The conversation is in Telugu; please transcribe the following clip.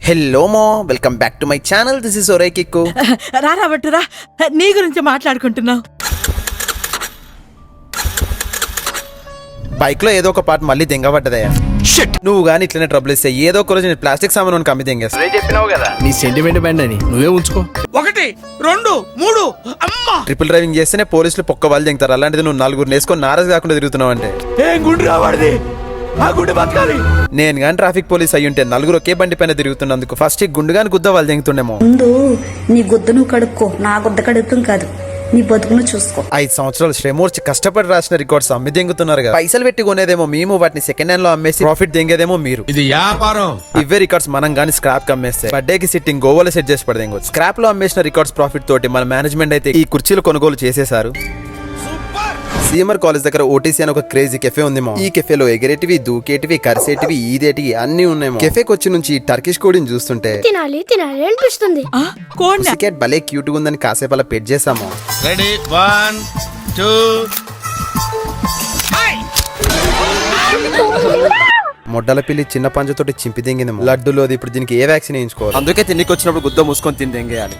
హలో మో, welcome back to my channel. This is ఒరే కిక్కు. రారా బట్టురా, నీ గురించి మాట్లాడుకుంటున్నావు. బైక్ లో ఏదో ఒక పార్ట్ మళ్ళీ దెంగబడ్డదయ్యా. నువ్వు గానీ ఇట్లనే ట్రబుల్ ఇస్తే ఏదో ఒక రోజు నేను ప్లాస్టిక్ సామాన్ కమ్మి దెంగేస్తా. చెప్పినావు కదా నీ సెంటిమెంట్ బ్యాండ్ అని నువ్వే ఉంచుకో. 1 2 3 అమ్మా. ట్రిపుల్ డ్రైవింగ్ చేస్తేనే పోలీసులు పొక్క వాళ్ళు దింగుతారు. అలాంటిది నువ్వు 4 వేసుకొని నారాజు కాకుండా తిరుగుతున్నావు అంటే ఏం గుండు రావాడిది, ఆ గుండె బతకాలి. నేను గానీ ట్రాఫిక్ పోలీస్ అయ్యి ఉంటే 4 ఒకే బండి పైన తిరుగుతున్నందుకు ఫస్ట్ ఈ గుండుగాని గుద్ద వాళ్ళు దింగుతుండేమో. ముందు నీ గుద్దను కడుక్కో, నా గుద్ద కడుక్కం కాదు, నీ బతుకును చూసుకో. 5 సంవత్సరాలు శ్రమోర్చి కష్టపడి రాసిన రికార్డ్స్ అమ్మి దెంగుతున్నారు కదా. పైసలు పెట్టి కొనేదేమో మేము, వాటిని సెకండ్ హ్యాండ్ లో అమ్మేసి ప్రాఫిట్ దెంగేదేమో మీరు. ఇది వ్యాపారం. ఇవే రికార్డ్స్ మనం గానీ స్క్రాప్ కి అమ్మేస్తే బర్త్డేకి సిట్టింగ్ గోవాలో సెట్ చేసి పడదేంగొచ్చు. స్క్రాప్ లో అమ్మేసిన రికార్డ్స్ ప్రాఫిట్ తోటి మన మేనేజ్మెంట్ అయితే ఈ కుర్చీలు కొనుగోలు చేసేశారు. సీఎంఆర్ కాలేజ్ దగ్గర ఓటీసీ అని ఒక క్రేజీ కెఫే ఉందేమో. ఈ కెఫేలో ఎగరేటివి, దూకేటివి, కరిసేటివి, ఈదేటివి అన్ని ఉన్నాయేమో. కెఫేకి వచ్చి నుంచి టర్కిష్ కోడిని చూస్తుంటే తినాలి తినాలి అనిపిస్తుంది. కోడినా? టికెట్ భలే క్యూట్ గా ఉందని కాసేపు అలా పెట్ చేసాము. రెడీ 1 2. మొడ్డల పిల్లి చిన్న పంజతోటి చింపి దెంగిందేమో. లడ్డులోది ఇప్పుడు దీనికి ఏ వ్యాక్సిన్ వేయించుకోవాలి. అందుకే తిండికి వచ్చినప్పుడు గుద్ద మూసుకొని తిని దెంగేయాలి.